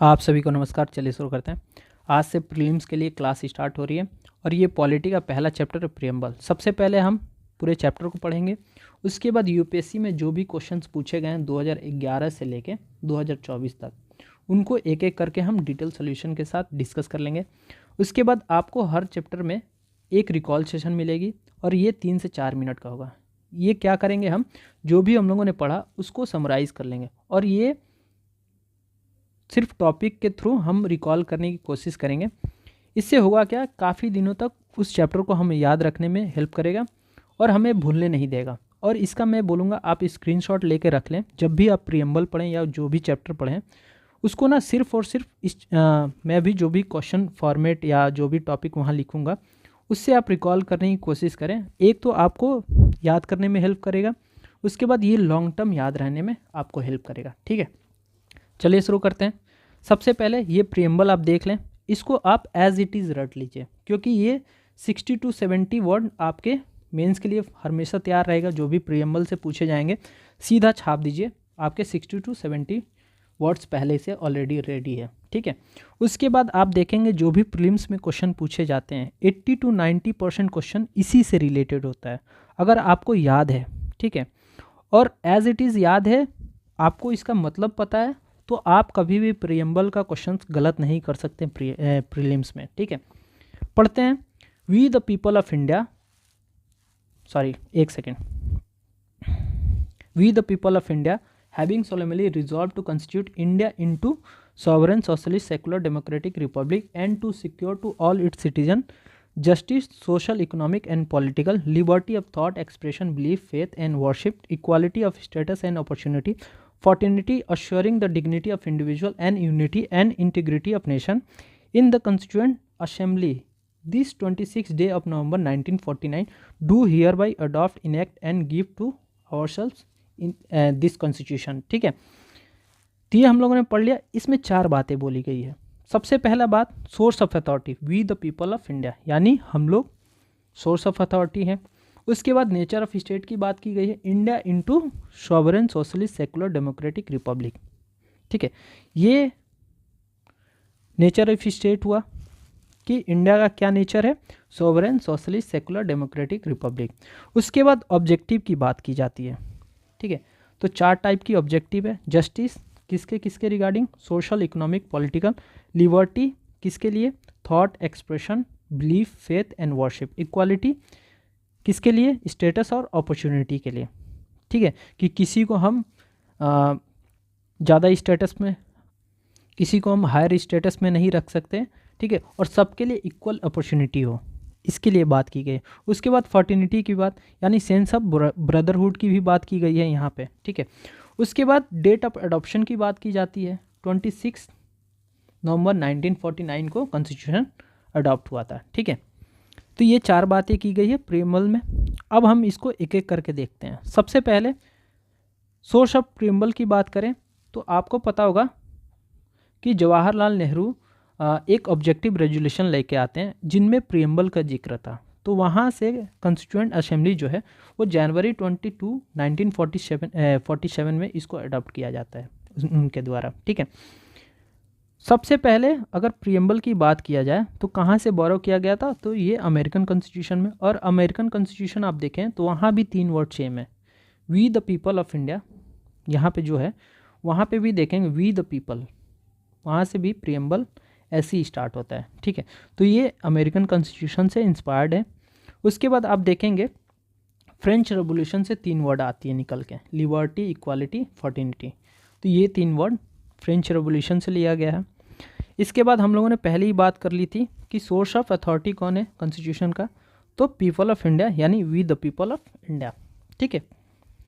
आप सभी को नमस्कार। चलिए शुरू करते हैं। आज से प्रीलिम्स के लिए क्लास स्टार्ट हो रही है और ये पॉलिटी का पहला चैप्टर है प्रियम्बल। सबसे पहले हम पूरे चैप्टर को पढ़ेंगे, उसके बाद यूपीएससी में जो भी क्वेश्चंस पूछे गए हैं 2011 से लेके 2024 तक, उनको एक एक करके हम डिटेल सोल्यूशन के साथ डिस्कस कर लेंगे। उसके बाद आपको हर चैप्टर में एक रिकॉल सेशन मिलेगी और ये 3 से 4 मिनट का होगा। ये क्या करेंगे, हम जो भी हम लोगों ने पढ़ा उसको समराइज कर लेंगे और ये सिर्फ टॉपिक के थ्रू हम रिकॉल करने की कोशिश करेंगे। इससे होगा क्या, काफ़ी दिनों तक उस चैप्टर को हमें याद रखने में हेल्प करेगा और हमें भूलने नहीं देगा। और इसका मैं बोलूँगा आप स्क्रीनशॉट लेके रख लें, जब भी आप प्रियम्बल पढ़ें या जो भी चैप्टर पढ़ें उसको ना सिर्फ और सिर्फ मैं भी जो भी क्वेश्चन फॉर्मेट या जो भी टॉपिक वहाँ लिखूँगा उससे आप रिकॉल करने की कोशिश करें। एक तो आपको याद करने में हेल्प करेगा, उसके बाद ये लॉन्ग टर्म याद रहने में आपको हेल्प करेगा। ठीक है, चलिए शुरू करते हैं। सबसे पहले ये प्रियम्बल आप देख लें, इसको आप एज इट इज़ रट लीजिए क्योंकि ये 60 to 70 वर्ड आपके मेंस के लिए हमेशा तैयार रहेगा। जो भी प्रियम्बल से पूछे जाएंगे सीधा छाप दीजिए, आपके 60 to 70 वर्ड्स पहले से ऑलरेडी रेडी है। ठीक है, उसके बाद आप देखेंगे जो भी प्रीलिम्स में क्वेश्चन पूछे जाते हैं 80 to 90% क्वेश्चन इसी से रिलेटेड होता है, अगर आपको याद है। ठीक है, और एज इट इज़ याद है, आपको इसका मतलब पता है, तो आप कभी भी प्रियम्बल का क्वेश्चन गलत नहीं कर सकते प्रीलिम्स में। ठीक है, पढ़ते हैं। We the people of India, sorry एक second, we the people of India having solemnly resolved to constitute India into sovereign socialist secular democratic republic and to secure to all its citizens justice, social, economic and political, liberty of thought, expression, belief, faith and worship, equality of status and opportunity, fraternity, assuring the dignity of individual and unity and integrity of nation in the Constituent Assembly this 26th day of November 1949 do hereby adopt, enact and give to ourselves in this constitution. ठीक है, तो ये हम लोगों ने पढ़ लिया। इसमें 4 बातें बोली गई है। सबसे पहला बात, source of authority, we the people of India, यानी हम लोग सोर्स ऑफ अथॉरिटी हैं। उसके बाद नेचर ऑफ स्टेट की बात की गई है, India into sovereign socialist secular democratic republic. ठीक है, ये नेचर ऑफ स्टेट हुआ कि इंडिया का क्या नेचर है, sovereign socialist secular democratic Republic. उसके बाद ऑब्जेक्टिव की बात की जाती है। ठीक है, तो 4 टाइप की ऑब्जेक्टिव है। जस्टिस किसके किसके regarding, social, economic, political, liberty किसके लिए, thought, expression, belief, faith and worship, equality किसके लिए, स्टेटस और अपॉर्चुनिटी के लिए। ठीक है, कि किसी को हम ज़्यादा स्टेटस में, किसी को हम हायर स्टेटस में नहीं रख सकते। ठीक है, और सबके लिए इक्वल अपॉर्चुनिटी हो, इसके लिए बात की गई है। उसके बाद फर्टिनिटी की बात, यानी सेंस ऑफ ब्रदरहुड की भी बात की गई है यहाँ पे। ठीक है, उसके बाद डेट ऑफ अडॉप्शन की बात की जाती है। 26 नवंबर 1949 को कॉन्स्टिट्यूशन अडॉप्ट हुआ था। ठीक है, तो ये 4 बातें की गई है प्रियम्बल में। अब हम इसको एक एक करके देखते हैं। सबसे पहले सोर्स ऑफ प्रियम्बल की बात करें तो आपको पता होगा कि जवाहरलाल नेहरू एक ऑब्जेक्टिव रेजोल्यूशन लेके आते हैं जिनमें प्रियम्बल का जिक्र था। तो वहाँ से कॉन्स्टिट्यूएंट असेंबली जो है वो जनवरी 22 1947 में इसको अडॉप्ट किया जाता है उनके द्वारा। ठीक है, सबसे पहले अगर प्रियम्बल की बात किया जाए तो कहाँ से बोरो किया गया था, तो ये अमेरिकन कॉन्स्टिट्यूशन में। और अमेरिकन कॉन्स्टिट्यूशन आप देखें तो वहाँ भी 3 वर्ड सेम है, we the people of India. यहाँ पे जो है वहाँ पे भी देखेंगे वी द पीपल, वहाँ से भी प्रियम्बल ऐसे ही स्टार्ट होता है। ठीक है, तो ये अमेरिकन कॉन्स्टिट्यूशन से इंस्पायर्ड है। उसके बाद आप देखेंगे फ्रेंच रेवोल्यूशन से 3 वर्ड आती है निकल के, लिबर्टी, इक्वालिटी, फर्टिनिटी। तो ये 3 वर्ड फ्रेंच रेवोल्यूशन से लिया गया है। इसके बाद हम लोगों ने पहले ही बात कर ली थी कि सोर्स ऑफ अथॉरिटी कौन है कॉन्स्टिट्यूशन का, तो पीपल ऑफ इंडिया, यानी we the people of India. ठीक है,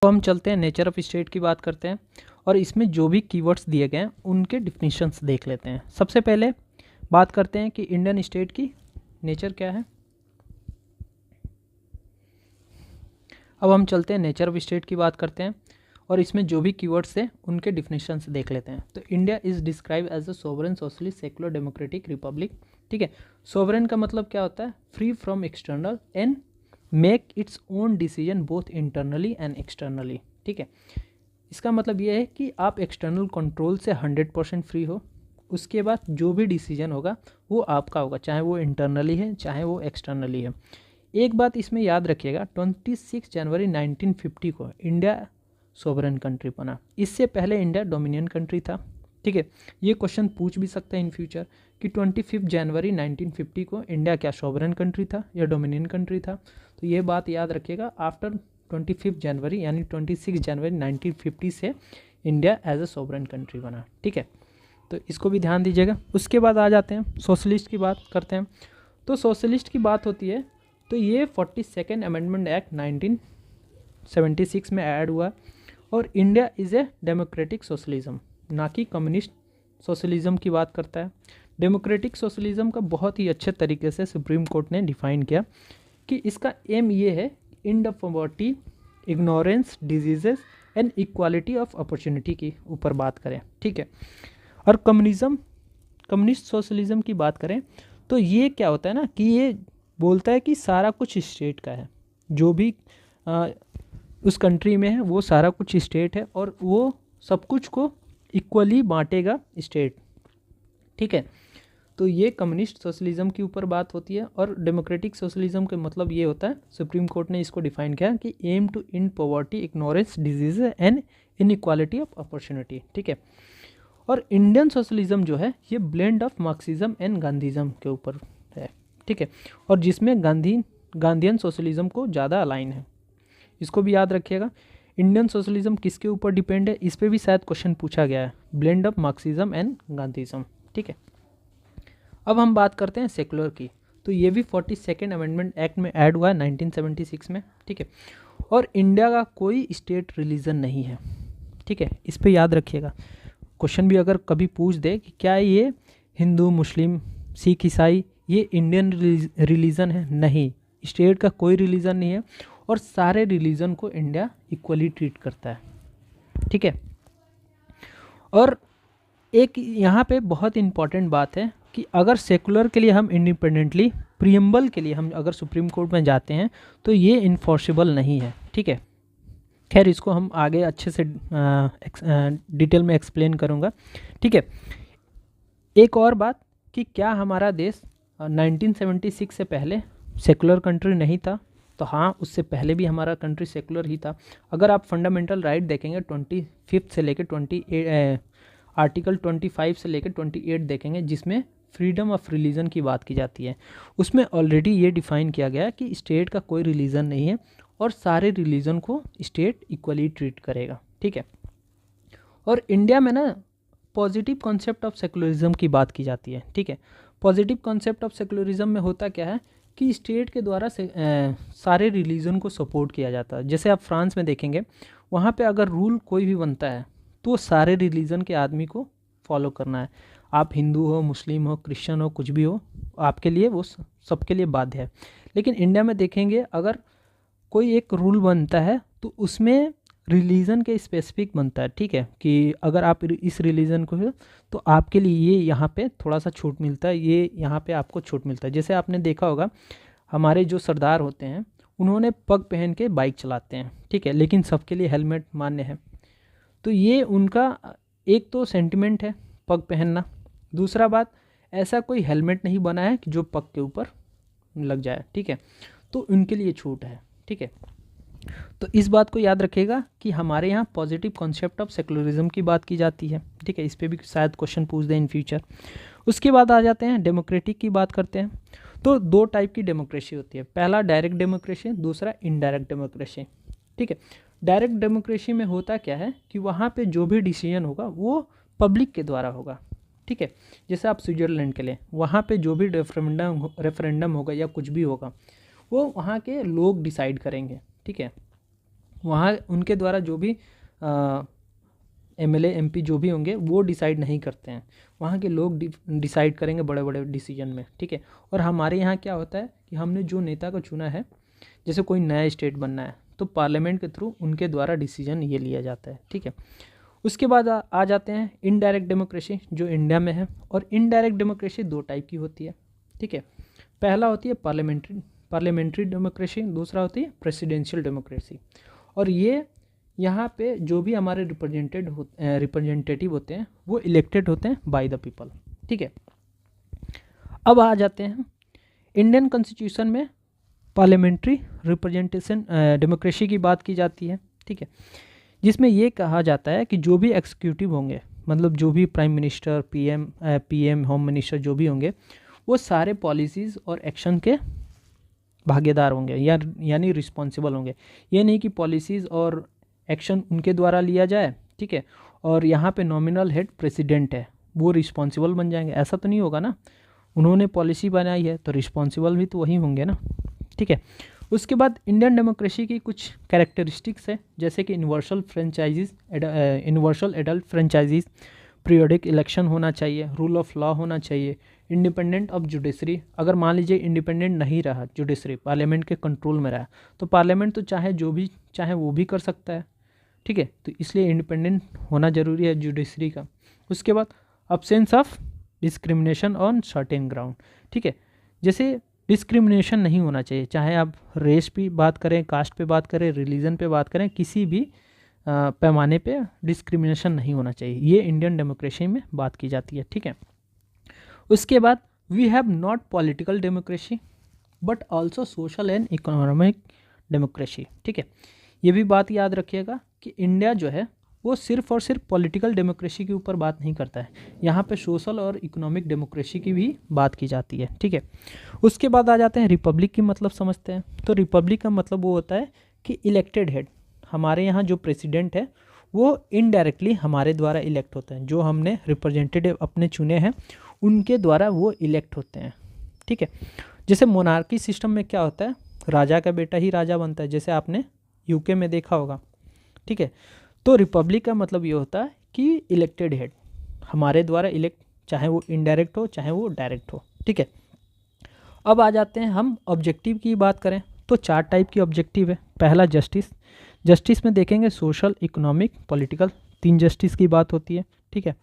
तो हम चलते हैं नेचर ऑफ स्टेट की बात करते हैं और इसमें जो भी कीवर्ड्स दिए गए हैं उनके डिफिनीशंस देख लेते हैं। सबसे पहले बात करते हैं कि इंडियन स्टेट की नेचर क्या है। अब हम चलते हैं नेचर ऑफ स्टेट की बात करते हैं और इसमें जो भी कीवर्ड्स हैं उनके डिफिनीशंस देख लेते हैं। तो India is describe as a sovereign socialist secular democratic republic. ठीक है, सोवरेन का मतलब क्या होता है, free from external and make its own decision both internally and externally. ठीक है, इसका मतलब ये है कि आप एक्सटर्नल कंट्रोल से 100% फ्री हो। उसके बाद जो भी डिसीजन होगा वो आपका होगा, चाहे वो इंटरनली है चाहे वो एक्सटर्नली है। एक बात इसमें याद रखिएगा, 26 जनवरी 1950 को इंडिया सोवरेन कंट्री बना। इससे पहले इंडिया डोमिनियन कंट्री था। ठीक है, ये क्वेश्चन पूछ भी सकते हैं इन फ्यूचर कि 25 जनवरी 1950 को इंडिया क्या सोवरेन कंट्री था या डोमिनियन कंट्री था। तो ये बात याद रखिएगा, आफ्टर 25 जनवरी यानी 26 जनवरी 1950 से India as a sovereign country बना। ठीक है, तो इसको भी ध्यान दीजिएगा। उसके बाद आ जाते हैं सोशलिस्ट की बात करते हैं। तो सोशलिस्ट की बात होती है तो ये 42nd अमेंडमेंट एक्ट 1976 में ऐड हुआ और India is a democratic socialism, ना कि कम्युनिस्ट सोशलिज्म की बात करता है। डेमोक्रेटिक सोशलिज्म का बहुत ही अच्छे तरीके से सुप्रीम कोर्ट ने डिफाइन किया कि इसका एम ये है, end of poverty, ignorance, diseases and equality of opportunity की ऊपर बात करें। ठीक है, और कम्युनिस्ट सोशलिज्म की बात करें तो ये क्या होता है ना कि ये बोलता है कि सारा कुछ स्टेट का है, जो भी उस कंट्री में है वो सारा कुछ स्टेट है और वो सब कुछ को इक्वली बांटेगा स्टेट। ठीक है, तो ये कम्युनिस्ट सोशलिज्म के ऊपर बात होती है। और डेमोक्रेटिक सोशलिज्म का मतलब ये होता है, सुप्रीम कोर्ट ने इसको डिफाइन किया कि aim to end poverty, ignorance, disease and inequality of opportunity. ठीक है, और इंडियन सोशलिज्म जो है ये blend of Marxism and Gandhism के ऊपर है। ठीक है, और जिसमें गांधीयन सोशलिज्म को ज़्यादा अलाइन है। इसको भी याद रखिएगा। इंडियन सोशलिज्म किसके ऊपर डिपेंड है, इस पर भी शायद क्वेश्चन पूछा गया है, ब्लेंड ऑफ मार्क्सिज्म एंड गांधीज्म। ठीक है, अब हम बात करते हैं सेकुलर की। तो ये भी 42nd अमेंडमेंट एक्ट में ऐड हुआ है 1976 में। ठीक है, और इंडिया का कोई स्टेट रिलीजन नहीं है। ठीक है, इस पे याद रखिएगा। क्वेश्चन भी अगर कभी पूछ दे कि क्या ये हिंदू, मुस्लिम, सिख, ईसाई ये इंडियन रिलीजन है, नहीं, स्टेट का कोई रिलीजन नहीं है और सारे रिलीजन को इंडिया इक्वली ट्रीट करता है। ठीक है, और एक यहाँ पे बहुत इंपॉर्टेंट बात है कि अगर सेकुलर के लिए हम इंडिपेंडेंटली प्रीएम्बल के लिए हम अगर सुप्रीम कोर्ट में जाते हैं तो ये इन्फोर्सेबल नहीं है। ठीक है, खैर इसको हम आगे अच्छे से डिटेल में एक्सप्लेन करूँगा। ठीक है, एक और बात कि क्या हमारा देश 1976 से पहले सेकुलर कंट्री नहीं था, तो हाँ, उससे पहले भी हमारा कंट्री सेकुलर ही था। अगर आप फंडामेंटल राइट देखेंगे 25 से लेकर 28 आर्टिकल 25 से लेकर 28 देखेंगे जिसमें फ्रीडम ऑफ रिलीजन की बात की जाती है, उसमें ऑलरेडी ये डिफाइन किया गया है कि स्टेट का कोई रिलीजन नहीं है और सारे रिलीजन को स्टेट इक्वली ट्रीट करेगा। ठीक है, और इंडिया में ना पॉजिटिव कॉन्सेप्ट ऑफ सेकुलरिज्म की बात की जाती है। ठीक है, पॉजिटिव कॉन्सेप्ट ऑफ सेकुलरिज्म में होता क्या है कि स्टेट के द्वारा से सारे रिलीजन को सपोर्ट किया जाता है। जैसे आप फ्रांस में देखेंगे, वहाँ पे अगर रूल कोई भी बनता है तो सारे रिलीजन के आदमी को फॉलो करना है। आप हिंदू हो, मुस्लिम हो, क्रिश्चियन हो, कुछ भी हो, आपके लिए वो सबके लिए बाध्य है। लेकिन इंडिया में देखेंगे अगर कोई एक रूल बनता है तो उसमें रिलीजन के स्पेसिफिक बनता है। ठीक है, कि अगर आप इस रिलीजन को हो तो आपके लिए ये यहाँ पे थोड़ा सा छूट मिलता है, ये यहाँ पे आपको छूट मिलता है। जैसे आपने देखा होगा हमारे जो सरदार होते हैं उन्होंने पग पहन के बाइक चलाते हैं। ठीक है, लेकिन सबके लिए हेलमेट मान्य है। तो ये उनका एक तो सेंटिमेंट है पग पहनना। दूसरा बात, ऐसा कोई हेलमेट नहीं बना है कि जो पग के ऊपर लग जाए। ठीक है, तो उनके लिए छूट है। ठीक है, तो इस बात को याद रखिएगा कि हमारे यहाँ पॉजिटिव कॉन्सेप्ट ऑफ सेकुलरिज्म की बात की जाती है। ठीक है, इस पे भी शायद क्वेश्चन पूछ दें इन फ्यूचर। उसके बाद आ जाते हैं डेमोक्रेटिक की बात करते हैं। तो दो टाइप की डेमोक्रेसी होती है, पहला डायरेक्ट डेमोक्रेसी, दूसरा इनडायरेक्ट डेमोक्रेसी। ठीक है, डायरेक्ट डेमोक्रेसी में होता क्या है कि वहाँ पे जो भी डिसीजन होगा वो पब्लिक के द्वारा होगा। ठीक है, जैसे आप स्विट्ज़रलैंड के लिए वहाँ पे जो भी रेफरेंडम होगा या कुछ भी होगा वो वहाँ के लोग डिसाइड करेंगे। ठीक है, वहाँ उनके द्वारा जो भी MLA MP जो भी होंगे वो डिसाइड नहीं करते हैं, वहाँ के लोग डिसाइड करेंगे बड़े बड़े डिसीजन में। ठीक है, और हमारे यहाँ क्या होता है कि हमने जो नेता को चुना है, जैसे कोई नया स्टेट बनना है तो पार्लियामेंट के थ्रू उनके द्वारा डिसीजन ये लिया जाता है। ठीक है, उसके बाद आ जाते हैं इनडायरेक्ट डेमोक्रेसी जो इंडिया में है। और इनडायरेक्ट डेमोक्रेसी दो टाइप की होती है। ठीक है, पहला होती है पार्लियामेंट्री डेमोक्रेसी, दूसरा होती है प्रेसिडेंशियल डेमोक्रेसी। और ये यहाँ पे जो भी हमारे रिप्रेजेंटेटिव होते हैं वो इलेक्टेड होते हैं बाय द पीपल। ठीक है, अब आ जाते हैं इंडियन कॉन्स्टिट्यूशन में पार्लियामेंट्री रिप्रेजेंटेशन डेमोक्रेसी की बात की जाती है। ठीक है, जिसमें ये कहा जाता है कि जो भी एग्जीक्यूटिव होंगे, मतलब जो भी prime minister, PM, home minister जो भी होंगे, वो सारे पॉलिसीज़ और एक्शन के भागीदार होंगे यानी रिस्पॉन्सिबल होंगे। ये नहीं कि पॉलिसीज़ और एक्शन उनके द्वारा लिया जाए, ठीक है, और यहाँ पे नॉमिनल हेड प्रेसिडेंट है, वो रिस्पॉन्सिबल बन जाएंगे, ऐसा तो नहीं होगा ना। उन्होंने पॉलिसी बनाई है तो रिस्पॉन्सिबल भी तो वही होंगे ना। ठीक है, उसके बाद इंडियन डेमोक्रेसी की कुछ कैरेक्टरिस्टिक्स है, जैसे कि universal adult franchises, periodic election होना चाहिए, रूल ऑफ लॉ होना चाहिए, इंडिपेंडेंट ऑफ जुडिशरी। अगर मान लीजिए इंडिपेंडेंट नहीं रहा जुडिशरी, पार्लियामेंट के कंट्रोल में रहा, तो पार्लियामेंट तो चाहे वो भी कर सकता है। ठीक है, तो इसलिए इंडिपेंडेंट होना जरूरी है जुडिशरी का। उसके बाद absence of discrimination on certain ground. ठीक है, जैसे डिस्क्रिमिनेशन नहीं होना चाहिए, चाहे आप रेस पे बात करें, कास्ट पे बात करें, रिलीजन पे बात करें, किसी भी पैमाने पे डिस्क्रिमिनेशन नहीं होना चाहिए। ये इंडियन डेमोक्रेसी में बात की जाती है। ठीक है, उसके बाद we have not political democracy but also social and economic democracy. ठीक है, ये भी बात याद रखिएगा कि इंडिया जो है वो सिर्फ और सिर्फ पॉलिटिकल डेमोक्रेसी के ऊपर बात नहीं करता है, यहाँ पे सोशल और इकोनॉमिक डेमोक्रेसी की भी बात की जाती है। ठीक है, उसके बाद आ जाते हैं रिपब्लिक की मतलब समझते हैं। तो रिपब्लिक का मतलब वो होता है कि इलेक्टेड हेड, हमारे यहाँ जो प्रेसिडेंट है वो इनडायरेक्टली हमारे द्वारा इलेक्ट होते हैं, जो हमने रिप्रेजेंटेटिव अपने चुने हैं उनके द्वारा वो इलेक्ट होते हैं। ठीक है, जैसे मोनार्की सिस्टम में क्या होता है, राजा का बेटा ही राजा बनता है, जैसे आपने यूके में देखा होगा। ठीक है, तो रिपब्लिक का मतलब ये होता है कि इलेक्टेड हेड हमारे द्वारा इलेक्ट, चाहे वो इनडायरेक्ट हो चाहे वो डायरेक्ट हो। ठीक है, अब आ जाते हैं हम ऑब्जेक्टिव की बात करें तो 4 टाइप की ऑब्जेक्टिव है। पहला जस्टिस, जस्टिस में देखेंगे सोशल, इकोनॉमिक, पॉलिटिकल, 3 जस्टिस की बात होती है। ठीक है,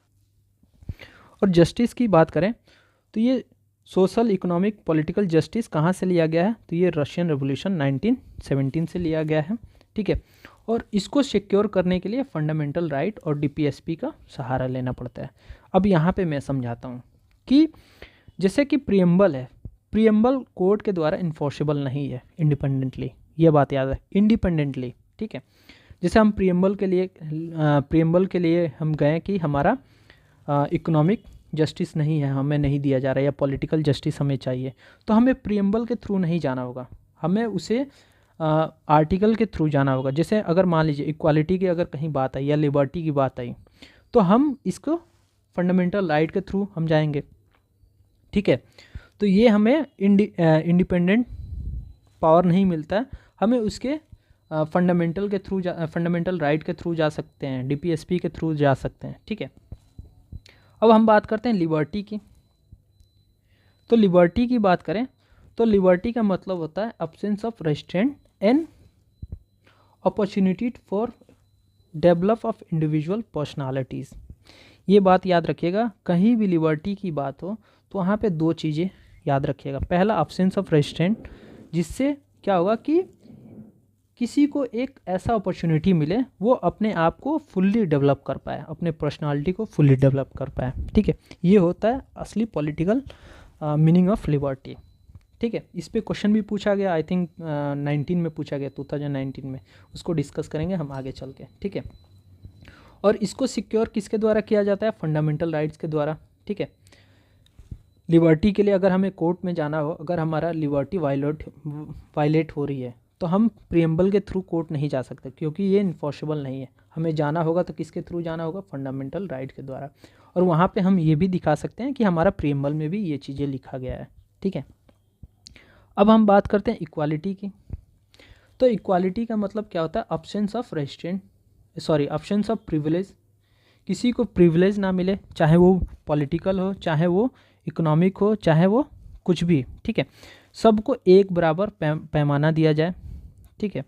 और जस्टिस की बात करें तो ये सोशल, इकोनॉमिक, पॉलिटिकल जस्टिस कहाँ से लिया गया है, तो ये रशियन रेवोल्यूशन 1917 से लिया गया है। ठीक है, और इसको सिक्योर करने के लिए फंडामेंटल राइट और डीपीएसपी का सहारा लेना पड़ता है। अब यहाँ पे मैं समझाता हूँ कि जैसे कि प्रियम्बल है, प्रियम्बल कोर्ट के द्वारा इन्फोर्सेबल नहीं है इंडिपेंडेंटली, ये बात याद है, इंडिपेंडेंटली। ठीक है, जैसे हम प्रियम्बल के लिए हम गए कि हमारा इकोनॉमिक जस्टिस नहीं है, हमें नहीं दिया जा रहा है, या पॉलिटिकल जस्टिस हमें चाहिए, तो हमें प्रियम्बल के थ्रू नहीं जाना होगा, हमें उसे आर्टिकल के थ्रू जाना होगा। जैसे अगर मान लीजिए इक्वालिटी की अगर कहीं बात आई या लिबर्टी की बात आई, तो हम इसको फंडामेंटल राइट के थ्रू हम जाएंगे। ठीक है, तो ये हमें इंडिपेंडेंट पावर नहीं मिलता है, हमें उसके फंडामेंटल राइट के थ्रू जा सकते हैं, डीपीएसपी के थ्रू जा सकते हैं। ठीक है, अब हम बात करते हैं लिबर्टी की। तो लिबर्टी की बात करें तो लिबर्टी का मतलब होता है absence of restaurant and opportunity for develop of individual personalities. ये बात याद रखिएगा, कहीं भी लिबर्टी की बात हो तो वहाँ पे 2 चीज़ें याद रखिएगा। पहला अब्सेंस ऑफ रेस्ट्रेंट, जिससे क्या होगा कि किसी को एक ऐसा अपॉर्चुनिटी मिले वो अपने आप को फुल्ली डेवलप कर पाए, अपने पर्सनालिटी को फुल्ली डेवलप कर पाए। ठीक है, ये होता है असली पॉलिटिकल मीनिंग ऑफ लिबर्टी। ठीक है, इस पे क्वेश्चन भी पूछा गया, आई थिंक 19 में पूछा गया, 2019 में, उसको डिस्कस करेंगे हम आगे चल के। ठीक है, और इसको सिक्योर किसके द्वारा किया जाता है, फंडामेंटल राइट्स के द्वारा। ठीक है, लिबर्टी के लिए अगर हमें कोर्ट में जाना हो, अगर हमारा लिबर्टी वायलेट हो रही है, तो हम प्रियम्बल के थ्रू कोर्ट नहीं जा सकते, क्योंकि ये इन्फोर्सेबल नहीं है। हमें जाना होगा तो किसके थ्रू जाना होगा, फंडामेंटल राइट के द्वारा। और वहाँ पे हम ये भी दिखा सकते हैं कि हमारा प्रियम्बल में भी ये चीज़ें लिखा गया है। ठीक है, अब हम बात करते हैं इक्वालिटी की। तो इक्वालिटी का मतलब क्या होता है, अब्सेंस ऑफ प्रिविलेज, किसी को प्रिविलेज ना मिले, चाहे वो पॉलिटिकल हो, चाहे वो इकोनॉमिक हो, चाहे वो कुछ भी। ठीक है, सबको एक बराबर पैमाना दिया जाए। ठीक है,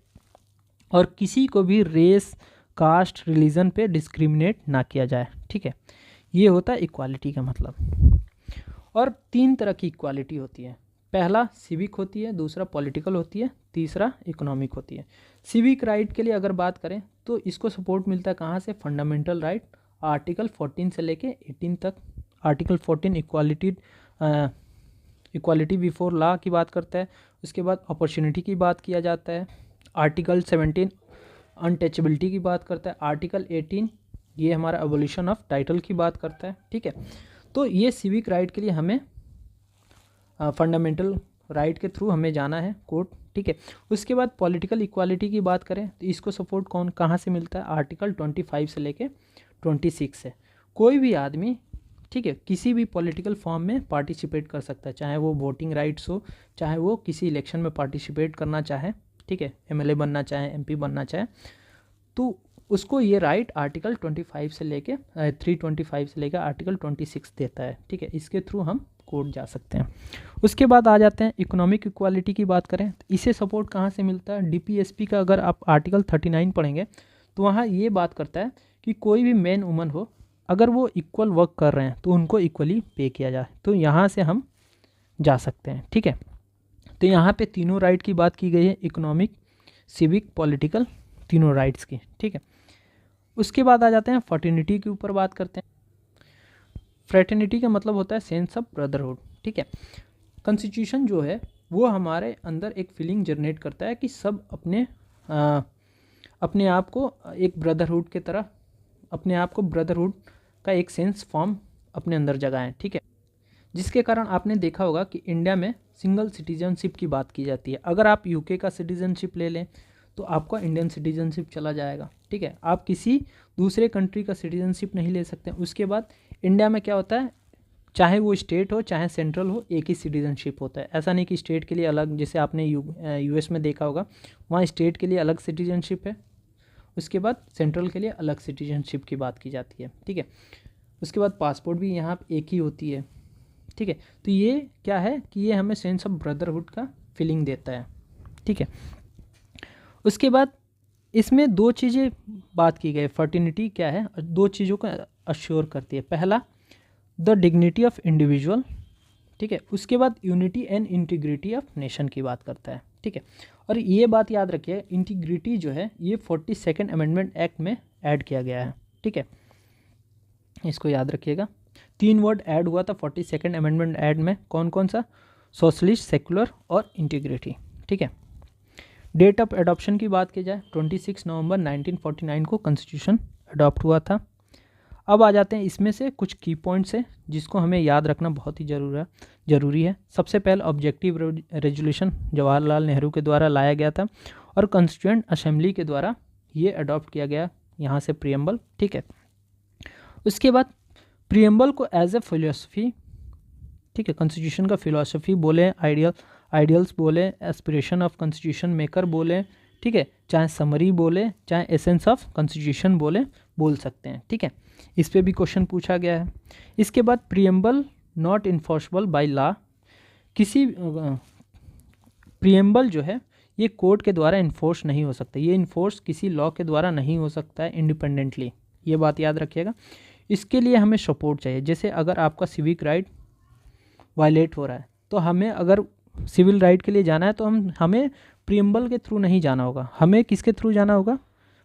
और किसी को भी रेस, कास्ट, रिलीजन पे डिस्क्रिमिनेट ना किया जाए। ठीक है, ये होता है इक्वालिटी का मतलब। और 3 तरह की इक्वालिटी होती है। पहला सिविक होती है, दूसरा पॉलिटिकल होती है, तीसरा इकोनॉमिक होती है। सिविक राइट के लिए अगर बात करें तो इसको सपोर्ट मिलता है कहाँ से, फंडामेंटल राइट आर्टिकल 14 से लेके 18 तक। आर्टिकल 14 इक्वालिटी बिफोर लॉ की बात करता है, उसके बाद अपॉर्चुनिटी की बात किया जाता है। आर्टिकल 17 अनटचेबिलिटी की बात करता है। आर्टिकल 18 ये हमारा एबोलिशन ऑफ टाइटल की बात करता है, ठीक है। तो ये सिविक राइट के लिए हमें फंडामेंटल राइट के थ्रू हमें जाना है कोर्ट, ठीक है। उसके बाद पॉलिटिकल इक्वालिटी की बात करें तो इसको सपोर्ट कहाँ से मिलता है, आर्टिकल 25 से लेके 26 से। कोई भी आदमी, ठीक है, किसी भी पॉलिटिकल फॉर्म में पार्टिसिपेट कर सकता है, चाहे वो वोटिंग राइट्स हो, चाहे वो किसी इलेक्शन में पार्टिसिपेट करना चाहे, ठीक है, एमएलए बनना चाहे, एमपी बनना चाहे, तो उसको ये राइट आर्टिकल 25 से लेके 325 से लेकर आर्टिकल 26 देता है, ठीक है। इसके थ्रू हम कोर्ट जा सकते हैं। उसके बाद आ जाते हैं इकोनॉमिक इक्वालिटी की बात करें तो इसे सपोर्ट कहाँ से मिलता है, डीपीएसपी का अगर आप आर्टिकल 39 पढ़ेंगे तो वहाँ ये बात करता है कि कोई भी मैन वुमन हो, अगर वो इक्वल वर्क कर रहे हैं तो उनको इक्वली पे किया जाए, तो यहाँ से हम जा सकते हैं, ठीक है। तो यहाँ पे तीनों राइट की बात की गई है, इकोनॉमिक, सिविक, पॉलिटिकल, तीनों राइट्स की, ठीक है। उसके बाद आ जाते हैं फ्रेटर्निटी के ऊपर बात करते हैं। फ्रेटर्निटी का मतलब होता है सेंस ऑफ ब्रदरहुड, ठीक है। कॉन्स्टिट्यूशन जो है वो हमारे अंदर एक फीलिंग जनरेट करता है कि सब अपने आप को एक ब्रदरहुड के तरह, अपने आप को ब्रदरहुड का एक सेंस फॉर्म अपने अंदर जगाएं, ठीक है। जिसके कारण आपने देखा होगा कि इंडिया में सिंगल सिटीजनशिप की बात की जाती है। अगर आप यूके का सिटीजनशिप ले लें तो आपका इंडियन सिटीजनशिप चला जाएगा, ठीक है। आप किसी दूसरे कंट्री का सिटीजनशिप नहीं ले सकते। उसके बाद इंडिया में क्या होता है, चाहे वो स्टेट हो चाहे सेंट्रल हो, एक ही सिटीजनशिप होता है। ऐसा नहीं कि स्टेट के लिए अलग, जैसे आपने यूएस में देखा होगा, वहाँ स्टेट के लिए अलग सिटीजनशिप है, उसके बाद सेंट्रल के लिए अलग सिटीजनशिप की बात की जाती है, ठीक है। उसके बाद पासपोर्ट भी यहाँ एक ही होती है, ठीक है। तो ये क्या है कि ये हमें सेंस ऑफ ब्रदरहुड का फीलिंग देता है, ठीक है। उसके बाद इसमें दो चीज़ें बात की गई, फर्टिनिटी क्या है, दो चीज़ों को अश्योर करती है। पहला द डिग्निटी ऑफ इंडिविजुअल, ठीक है। उसके बाद unity and integrity of nation की बात करता है, ठीक है। और ये बात याद रखिए, इंटीग्रिटी जो है ये 42nd अमेंडमेंट एक्ट में ऐड किया गया है, ठीक है। इसको याद रखिएगा, 3 वर्ड ऐड हुआ था 42nd अमेंडमेंट एक्ट में, कौन कौन सा, सोशलिस्ट, सेकुलर और इंटीग्रिटी, ठीक है। डेट ऑफ एडॉप्शन की बात की जाए 26 नवंबर 1949 को कॉन्स्टिट्यूशन अडॉप्ट हुआ था। अब आ जाते हैं इसमें से कुछ की पॉइंट्स है जिसको हमें याद रखना बहुत ही ज़रूरी है। सबसे पहले ऑब्जेक्टिव रेजोल्यूशन जवाहरलाल नेहरू के द्वारा लाया गया था और कॉन्स्टिट्यूएंट असेंबली के द्वारा ये अडॉप्ट किया गया, यहाँ से प्रियम्बल, ठीक है। उसके बाद प्रियम्बल को एज ए फिलोसफी, ठीक है, कॉन्स्टिट्यूशन का फिलोसफी बोले, आइडियल्स बोले, एस्पिरेशन ऑफ कॉन्स्टिट्यूशन मेकर बोले, ठीक है, चाहे समरी बोले, चाहे एसेंस ऑफ कॉन्स्टिट्यूशन बोल सकते हैं, ठीक है। इस पे भी क्वेश्चन पूछा गया है। इसके बाद preamble not enforceable by law, किसी प्रियम्बल जो है ये कोर्ट के द्वारा इन्फोर्स नहीं हो सकता, ये इन्फोर्स किसी लॉ के द्वारा नहीं हो सकता है इंडिपेंडेंटली, ये बात याद रखिएगा। इसके लिए हमें सपोर्ट चाहिए, जैसे अगर आपका सिविक राइट वायलेट हो रहा है तो हमें अगर सिविल राइट के लिए जाना है तो हमें प्रियम्बल के थ्रू नहीं जाना होगा, हमें किसके थ्रू जाना होगा,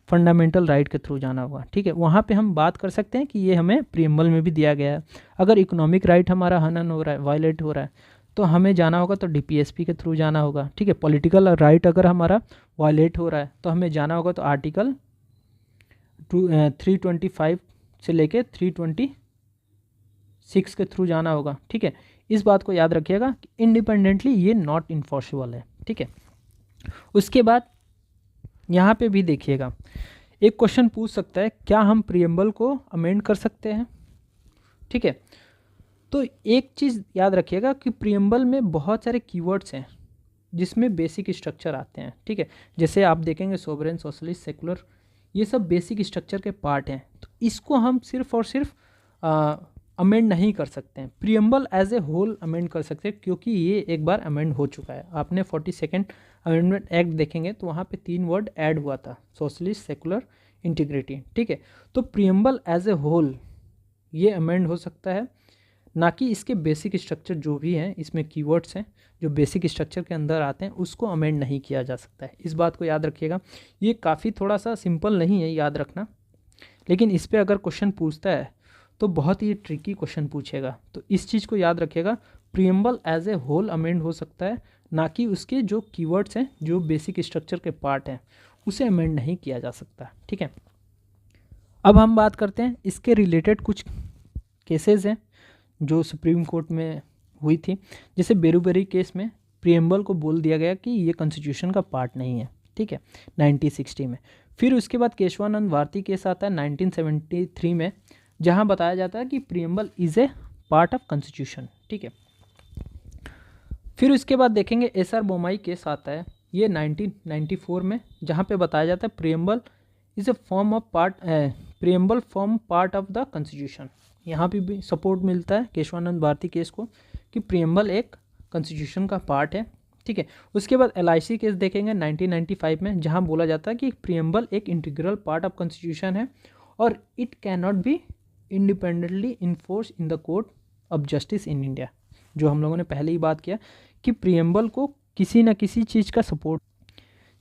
फंडामेंटल राइट के थ्रू जाना होगा, ठीक है। वहाँ पे हम बात कर सकते हैं कि ये हमें प्रियम्बल में भी दिया गया है। अगर इकोनॉमिक राइट हमारा हनन हो रहा है, वायलेट हो रहा है, तो हमें जाना होगा तो डीपीएसपी के थ्रू जाना होगा, ठीक है। पॉलिटिकल राइट अगर हमारा वायलेट हो रहा है तो हमें जाना होगा तो आर्टिकल 325 से लेके 326 के थ्रू जाना होगा, ठीक है। इस बात को याद रखिएगा कि इंडिपेंडेंटली ये नॉट इन्फोर्सेबल है, ठीक है। उसके बाद यहाँ पे भी देखिएगा, एक क्वेश्चन पूछ सकता है क्या हम प्रियम्बल को अमेंड कर सकते हैं, ठीक है। तो एक चीज़ याद रखिएगा कि प्रियम्बल में बहुत सारे कीवर्ड्स हैं जिसमें बेसिक स्ट्रक्चर आते हैं, ठीक है। जैसे आप देखेंगे सोवरेन, सोशलिस्ट, सेकुलर, ये सब बेसिक स्ट्रक्चर के पार्ट हैं, तो इसको हम सिर्फ और सिर्फ अमेंड नहीं कर सकते हैं। Preamble as a whole amend कर सकते हैं क्योंकि ये एक बार अमेंड हो चुका है। आपने 42nd अमेंडमेंट एक्ट देखेंगे तो वहाँ पे 3 वर्ड ऐड हुआ था, सोशलिस्ट, सेकुलर, इंटीग्रिटी, ठीक है। तो प्रियम्बल एज ए होल ये अमेंड हो सकता है ना कि इसके बेसिक स्ट्रक्चर जो भी हैं, इसमें कीवर्ड्स हैं जो बेसिक स्ट्रक्चर के अंदर आते हैं, उसको अमेंड नहीं किया जा सकता है। इस बात को याद रखिएगा। ये काफ़ी थोड़ा सा सिंपल नहीं है याद रखना, लेकिन इस पर अगर क्वेश्चन पूछता है तो बहुत ही ट्रिकी क्वेश्चन पूछेगा। तो इस चीज़ को याद रखिएगा, preamble as a whole amend हो सकता है, ना कि उसके जो कीवर्ड्स हैं, जो बेसिक स्ट्रक्चर के पार्ट हैं, उसे अमेंड नहीं किया जा सकता। ठीक है, अब हम बात करते हैं इसके रिलेटेड कुछ केसेस हैं जो सुप्रीम कोर्ट में हुई थी। जैसे बेरूबेरी केस में प्रीएम्बल को बोल दिया गया कि ये कॉन्स्टिट्यूशन का पार्ट नहीं है। ठीक है, 1960 में। फिर उसके बाद केशवानंद भारती केस आता है 1973 में, जहां बताया जाता है कि preamble is a part of constitution. ठीक है, फिर उसके बाद देखेंगे एसआर बोमाई केस आता है, ये 1994 में, जहां पे बताया जाता है preamble is a form of part, preamble form part of the constitution. यहाँ पे भी सपोर्ट मिलता है केशवानंद भारती केस को कि प्रीएम्बल एक कॉन्स्टिट्यूशन का पार्ट है। ठीक है, उसके बाद एलआईसी केस देखेंगे 1995 में, जहाँ बोला जाता है कि प्रीएम्बल एक इंटीग्रल पार्ट ऑफ कॉन्स्टिट्यूशन है और it can not be independently enforce in the court of justice in India. जो हम लोगों ने पहले ही बात किया कि प्रीएम्बल को किसी न किसी चीज़ का सपोर्ट,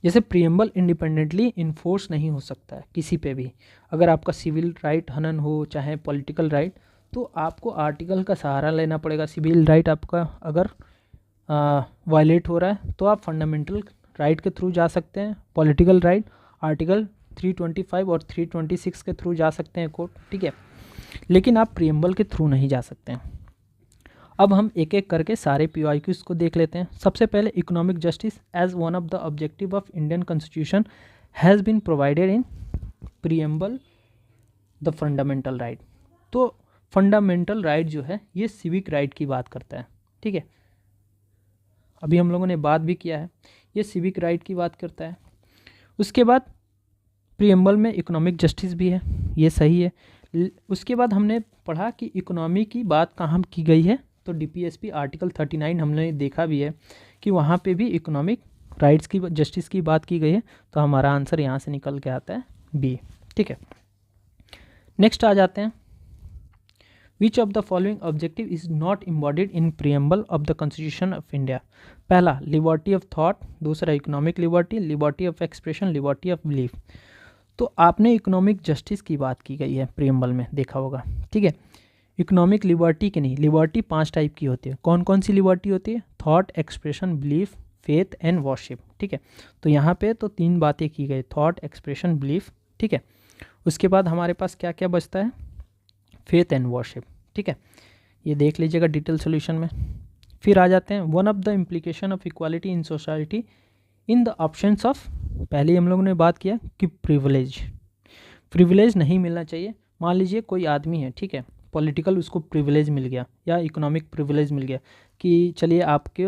जैसे प्रीएम्बल इंडिपेंडेंटली इन्फोर्स नहीं हो सकता है किसी पे भी। अगर आपका सिविल राइट हनन हो चाहे पॉलिटिकल राइट, तो आपको आर्टिकल का सहारा लेना पड़ेगा। सिविल राइट आपका अगर वायलेट हो रहा है तो आप फंडामेंटल राइट के थ्रू जा सकते हैं। पॉलिटिकल राइट आर्टिकल 325 और 326 के थ्रू जा सकते हैं कोर्ट। ठीक है, लेकिन आप प्रीएम्बल के थ्रू नहीं जा सकते हैं। अब हम एक एक करके सारे PYQs को देख लेते हैं। सबसे पहले, economic justice as one of the objective of Indian constitution has been provided in preamble the fundamental right. तो फंडामेंटल राइट जो है ये सिविक राइट की बात करता है। ठीक है, अभी हम लोगों ने बात भी किया है, ये सिविक राइट की बात करता है। उसके बाद प्रीएम्बल में इकोनॉमिक जस्टिस भी है, ये सही है। उसके बाद हमने पढ़ा कि इकोनॉमी की बात कहाँ की गई है, तो DPSP आर्टिकल 39 हमने देखा भी है कि वहाँ पे भी इकोनॉमिक राइट्स की जस्टिस की बात की गई है। तो हमारा आंसर यहाँ से निकल के आता है B। ठीक है, नेक्स्ट आ जाते हैं, which of the following objective is not embodied in preamble of the constitution of India. पहला, लिबर्टी ऑफ थॉट। दूसरा, economic liberty, liberty of expression, liberty of belief. तो आपने इकोनॉमिक जस्टिस की बात की गई है प्रीएम्बल में, देखा होगा। ठीक है, इकोनॉमिक लिबर्टी की नहीं, लिबर्टी 5 टाइप की होती है। कौन कौन सी लिबर्टी होती है? Thought, expression, belief, faith and worship. ठीक है, तो यहाँ पे तो 3 बातें की गई, थॉट, एक्सप्रेशन, बिलीफ। ठीक है, उसके बाद हमारे पास क्या क्या बचता है? Faith and worship. ठीक है, ये देख लीजिएगा डिटेल सोल्यूशन में। फिर आ जाते हैं, one of the implication of equality in society in the options of, पहले हम लोगों ने बात किया कि प्रिविलेज नहीं मिलना चाहिए। मान लीजिए कोई आदमी है, ठीक है, पॉलिटिकल उसको प्रिविलेज मिल गया या इकोनॉमिक प्रिविलेज मिल गया कि चलिए आपके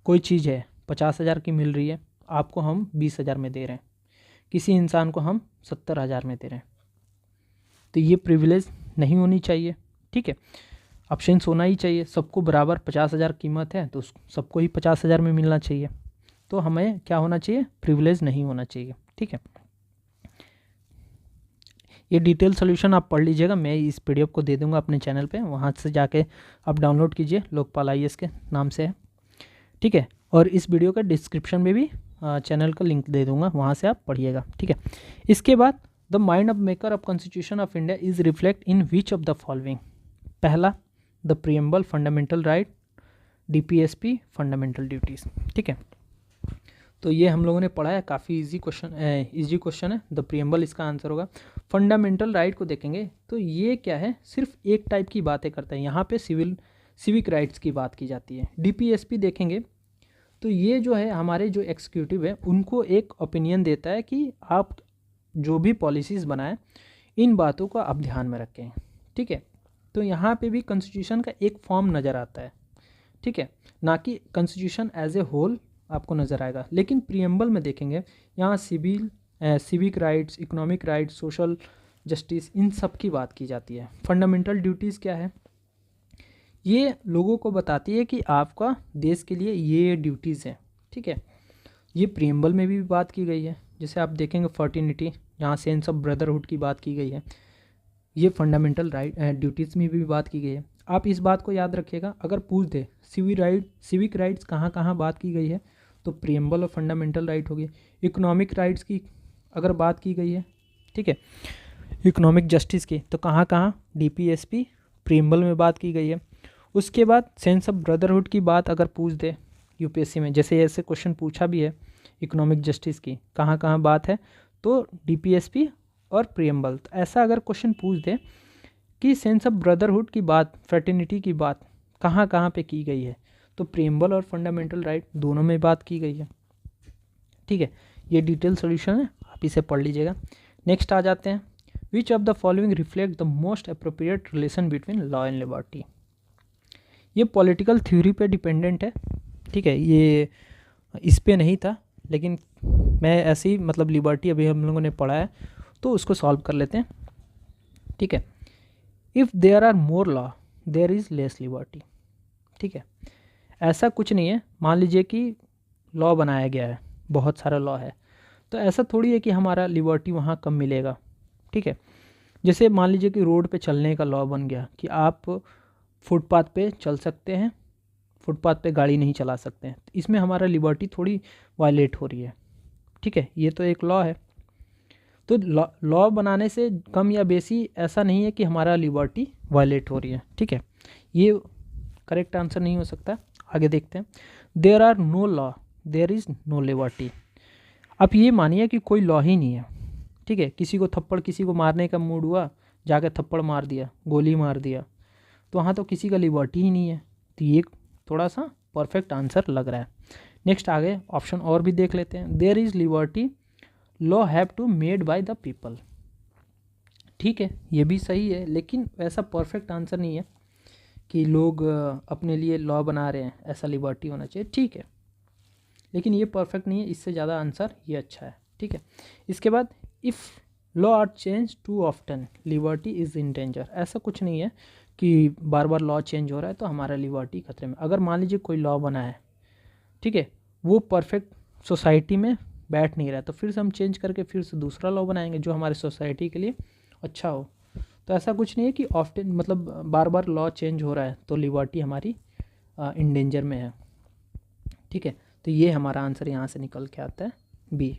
कोई चीज़ है 50,000 की मिल रही है, आपको हम 20,000 में दे रहे हैं, किसी इंसान को हम 70,000 में दे रहे हैं, तो ये प्रिविलेज नहीं होनी चाहिए। ठीक है, ऑप्शंस होना ही चाहिए, सबको बराबर 50,000 कीमत है तो सबको ही 50,000 में मिलना चाहिए। तो हमें क्या होना चाहिए? प्रिविलेज नहीं होना चाहिए। ठीक है, ये डिटेल सोल्यूशन आप पढ़ लीजिएगा, मैं इस PDF को दे दूंगा अपने चैनल पे, वहाँ से जाके आप डाउनलोड कीजिए, लोकपाल IAS के नाम से है। ठीक है, और इस वीडियो का डिस्क्रिप्शन में भी चैनल का लिंक दे दूंगा, वहाँ से आप पढ़िएगा। ठीक है, इसके बाद the mind of maker of constitution of India is reflect in which of the following. पहला, the preamble fundamental right, DPSP fundamental duties. ठीक है, तो ये हम लोगों ने पढ़ा है, काफ़ी इजी क्वेश्चन है। द प्रीएम्बल इसका आंसर होगा। फंडामेंटल राइट को देखेंगे तो ये क्या है, सिर्फ एक टाइप की बातें करता है, यहाँ पे सिविक राइट्स की बात की जाती है। DPSP देखेंगे तो ये जो है हमारे जो एग्जीक्यूटिव है उनको एक ओपिनियन देता है कि आप जो भी पॉलिसीज़ बनाएं इन बातों को आप ध्यान में रखें। ठीक है, तो यहाँ पे भी कॉन्स्टिट्यूशन का एक फॉर्म नज़र आता है। ठीक है, ना कि कॉन्स्टिट्यूशन एज ए होल आपको नज़र आएगा। लेकिन प्रीएम्बल में देखेंगे यहाँ civic rights, economic rights, social justice, इन सब की बात की जाती है। फंडामेंटल ड्यूटीज़ क्या है? ये लोगों को बताती है कि आपका देश के लिए ये ड्यूटीज़ हैं। ठीक है, ये प्रीएम्बल में भी बात की गई है। जैसे आप देखेंगे फर्टिनिटी, जहाँ सेंस ऑफ ब्रदरहुड की बात की गई है, ये फंडामेंटल राइट ड्यूटीज़ में भी बात की गई है। आप इस बात को याद रखिएगा, अगर पूछ दे सिविक राइट्स कहाँ कहाँ बात की गई है, तो प्रियम्बल और फंडामेंटल राइट हो गई। इकोनॉमिक राइट्स की अगर बात की गई है, ठीक है, इकोनॉमिक जस्टिस की, तो कहाँ कहाँ DPSP प्रियम्बल में बात की गई है। उसके बाद सेंस ऑफ ब्रदरहुड की बात अगर पूछ दे UPSC में, जैसे ऐसे क्वेश्चन पूछा भी है इकोनॉमिक जस्टिस की कहाँ कहाँ बात है, तो DPSP और प्रियम्बल। तो ऐसा अगर क्वेश्चन पूछ दे कि सेंस ऑफ ब्रदरहुड की बात, फ्रेटर्निटी की बात कहाँ कहाँ पे की गई है, तो प्रियम्बल और फंडामेंटल राइट दोनों में बात की गई है, ठीक है। ये डिटेल सोल्यूशन है, आप इसे पढ़ लीजिएगा। नेक्स्ट आ जाते हैं, which of the following reflect the most appropriate relation between law and liberty. ये पॉलिटिकल थ्योरी पे डिपेंडेंट है, ठीक है, ये इस पे नहीं था, लेकिन मैं ऐसे ही मतलब लिबर्टी अभी हम लोगों ने पढ़ा है तो उसको सॉल्व कर लेते हैं, ठीक है। If there are more law there is less liberty, ठीक है। ऐसा कुछ नहीं है, मान लीजिए कि लॉ बनाया गया है, बहुत सारा लॉ है, तो ऐसा थोड़ी है कि हमारा लिबर्टी वहाँ कम मिलेगा, ठीक है। जैसे मान लीजिए कि रोड पे चलने का लॉ बन गया कि आप फुटपाथ पे चल सकते हैं, फुटपाथ पे गाड़ी नहीं चला सकते हैं, तो इसमें हमारा लिबर्टी थोड़ी वायलेट हो रही है, ठीक है। ये तो एक लॉ है, तो लॉ बनाने से कम या बेसी ऐसा नहीं है कि हमारा लिबर्टी वायलेट हो रही है, ठीक है। ये करेक्ट आंसर नहीं हो सकता। आगे देखते हैं, there are no law there is no liberty. अब ये मानिए कि कोई लॉ ही नहीं है, ठीक है, किसी को मारने का मूड हुआ, जाके थप्पड़ मार दिया, गोली मार दिया, तो वहाँ तो किसी का लिबर्टी ही नहीं है, तो ये थोड़ा सा परफेक्ट आंसर लग रहा है। नेक्स्ट आगे ऑप्शन और भी देख लेते हैं, there is liberty law have to made by the people, ठीक है, ये भी सही है, लेकिन वैसा परफेक्ट आंसर नहीं है कि लोग अपने लिए लॉ बना रहे हैं, ऐसा लिबर्टी होना चाहिए, ठीक है, लेकिन ये परफेक्ट नहीं है, इससे ज़्यादा आंसर ये अच्छा है, ठीक है। इसके बाद if law are change too often liberty is in danger. ऐसा कुछ नहीं है कि बार बार लॉ चेंज हो रहा है तो हमारा लिबर्टी खतरे में। अगर मान लीजिए कोई लॉ बना है, ठीक है, वो परफेक्ट सोसाइटी में बैठ नहीं रहा है, तो फिर से हम चेंज करके फिर से दूसरा लॉ बनाएंगे जो हमारे सोसाइटी के लिए अच्छा हो। तो ऐसा कुछ नहीं है कि ऑफ्टन मतलब बार बार लॉ चेंज हो रहा है तो लिबर्टी हमारी इन डेंजर में है, ठीक है। तो ये हमारा आंसर यहाँ से निकल के आता है बी।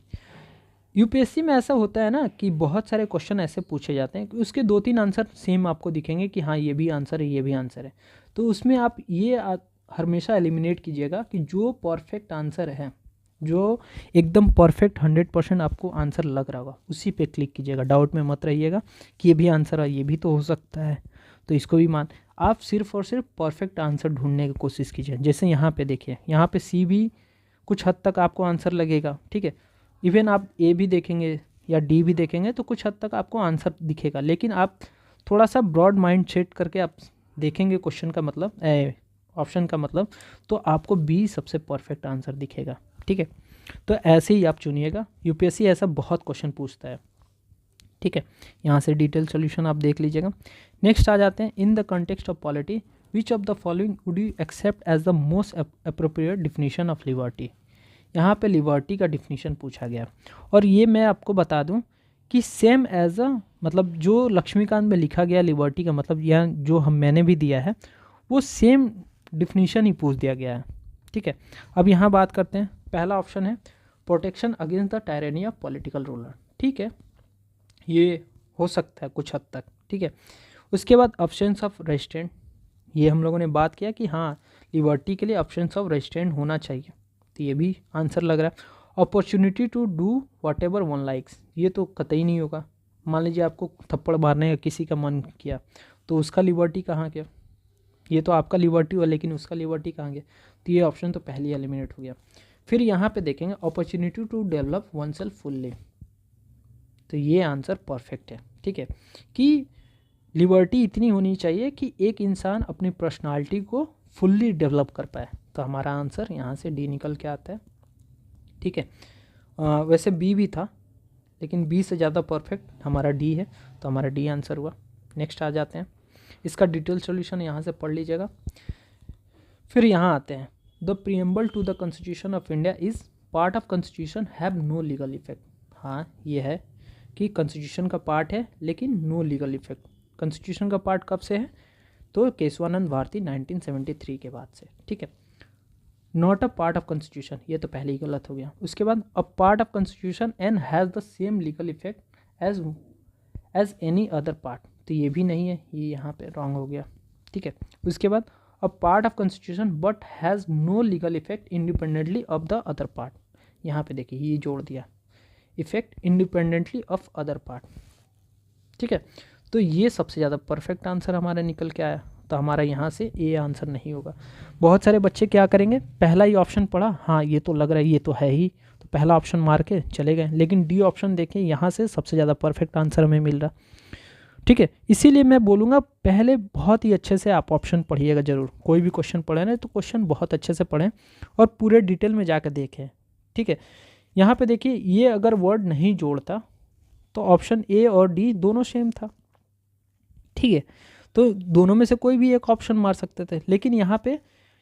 UPSC में ऐसा होता है ना कि बहुत सारे क्वेश्चन ऐसे पूछे जाते हैं कि उसके 2-3 आंसर सेम आपको दिखेंगे कि हाँ ये भी आंसर है, ये भी आंसर है, तो उसमें आप ये हमेशा एलिमिनेट कीजिएगा कि जो परफेक्ट आंसर है, जो एकदम परफेक्ट 100% आपको आंसर लग रहा होगा उसी पे क्लिक कीजिएगा। डाउट में मत रहिएगा कि ये भी आंसर है, ये भी तो हो सकता है, तो इसको भी मान। आप सिर्फ और सिर्फ परफेक्ट आंसर ढूंढने की कोशिश कीजिए। जैसे यहाँ पे देखिए, यहाँ पे C भी कुछ हद तक आपको आंसर लगेगा, ठीक है। इवन आप A भी देखेंगे या D भी देखेंगे तो कुछ हद तक आपको आंसर दिखेगा, लेकिन आप थोड़ा सा ब्रॉड माइंड सेट करके आप देखेंगे क्वेश्चन का मतलब ऑप्शन का मतलब, तो आपको B सबसे परफेक्ट आंसर दिखेगा, ठीक है। तो ऐसे ही आप चुनिएगा, UPSC ऐसा बहुत क्वेश्चन पूछता है, ठीक है। यहाँ से डिटेल सोल्यूशन आप देख लीजिएगा। नेक्स्ट आ जाते हैं, in the context of polity which of the following would you accept as the most appropriate definition of liberty. यहाँ पे लिबर्टी का डिफिनीशन पूछा गया, और ये मैं आपको बता दूँ कि सेम एज अ मतलब जो लक्ष्मीकांत में लिखा गया लिबर्टी का मतलब, यह जो मैंने भी दिया है वो सेम डिफिनीशन ही पूछ दिया गया है, ठीक है। अब यहाँ बात करते हैं, पहला ऑप्शन है protection against the टायरेनी of political ruler, ठीक है, ये हो सकता है कुछ हद तक, ठीक है। उसके बाद ऑप्शंस ऑफ रेस्ट्रेंट, ये हम लोगों ने बात किया कि हाँ लिबर्टी के लिए ऑप्शंस ऑफ रेस्ट्रेंट होना चाहिए, तो ये भी आंसर लग रहा है। Opportunity to do whatever one likes, ये तो कतई नहीं होगा। मान लीजिए आपको थप्पड़ मारने का किसी का मन किया तो उसका लिबर्टी कहाँ गया, ये तो आपका लिबर्टी हुआ लेकिन उसका लिबर्टी कहाँ गया, तो ये ऑप्शन तो पहले एलिमिनेट हो गया। फिर यहाँ पे देखेंगे opportunity to develop oneself fully, तो ये आंसर परफेक्ट है, ठीक है, कि लिबर्टी इतनी होनी चाहिए कि एक इंसान अपनी पर्सनालिटी को फुल्ली डेवलप कर पाए, तो हमारा आंसर यहाँ से डी निकल के आता है, ठीक है। वैसे बी भी था लेकिन बी से ज़्यादा परफेक्ट हमारा डी है, तो हमारा डी आंसर हुआ। नेक्स्ट आ जाते हैं, इसका डिटेल सॉल्यूशन यहाँ से पढ़ लीजिएगा। फिर यहाँ आते हैं, the preamble to the constitution of India is part of constitution have no legal effect. हाँ ये है कि कॉन्स्टिट्यूशन का पार्ट है लेकिन नो लीगल इफेक्ट। कॉन्स्टिट्यूशन का पार्ट कब से है, तो केशवानंद भारती 1973 के बाद से, ठीक है। Not a part of constitution, ये तो पहले ही गलत हो गया। उसके बाद a part of constitution and has the same legal effect as any other part, तो ये भी नहीं है, ये यहाँ पे रॉन्ग हो गया, ठीक है। उसके बाद a part of constitution but has no legal effect independently of the other part, यहाँ पे देखिए ये जोड़ दिया, effect independently of other part, ठीक है। तो ये सबसे ज़्यादा परफेक्ट आंसर हमारा निकल के आया, तो हमारा यहाँ से ए आंसर नहीं होगा। बहुत सारे बच्चे क्या करेंगे, पहला ही ऑप्शन पढ़ा, हाँ ये तो लग रहा है ये तो है ही, तो पहला ऑप्शन मार के चले गए, लेकिन डी ऑप्शन देखें, यहाँ से सबसे ज़्यादा परफेक्ट आंसर हमें मिल रहा, ठीक है। इसीलिए मैं बोलूँगा पहले बहुत ही अच्छे से आप ऑप्शन पढ़िएगा ज़रूर, कोई भी क्वेश्चन पढ़े ना तो क्वेश्चन बहुत अच्छे से पढ़ें और पूरे डिटेल में जाकर देखें, ठीक है। यहाँ पे देखिए ये अगर वर्ड नहीं जोड़ता तो ऑप्शन ए और डी दोनों सेम था, ठीक है, तो दोनों में से कोई भी एक ऑप्शन मार सकते थे, लेकिन यहाँ पे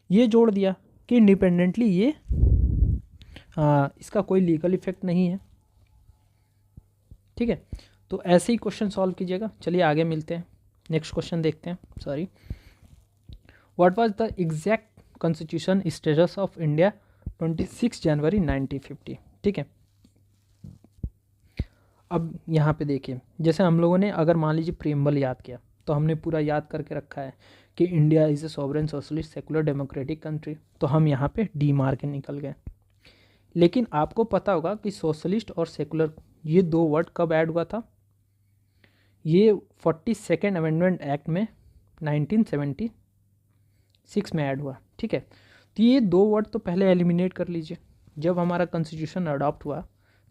ये जोड़ दिया कि इंडिपेंडेंटली ये इसका कोई लीगल इफेक्ट नहीं है, ठीक है। तो ऐसे ही क्वेश्चन सॉल्व कीजिएगा। चलिए आगे मिलते हैं, नेक्स्ट क्वेश्चन देखते हैं। Sorry, what was the exact constitution status of India 26 जनवरी 1950, ठीक है। अब यहाँ पे देखिए, जैसे हम लोगों ने अगर मान लीजिए प्रीएम्बल याद किया तो हमने पूरा याद करके रखा है कि India is a sovereign socialist secular democratic country, तो हम यहाँ पे डी मार के निकल गए। लेकिन आपको पता होगा कि सोशलिस्ट और सेकुलर ये दो वर्ड कब ऐड हुआ था, ये 42nd अमेंडमेंट एक्ट में 1976 में ऐड हुआ, ठीक है। तो ये दो वर्ड तो पहले एलिमिनेट कर लीजिए। जब हमारा कॉन्स्टिट्यूशन अडॉप्ट हुआ,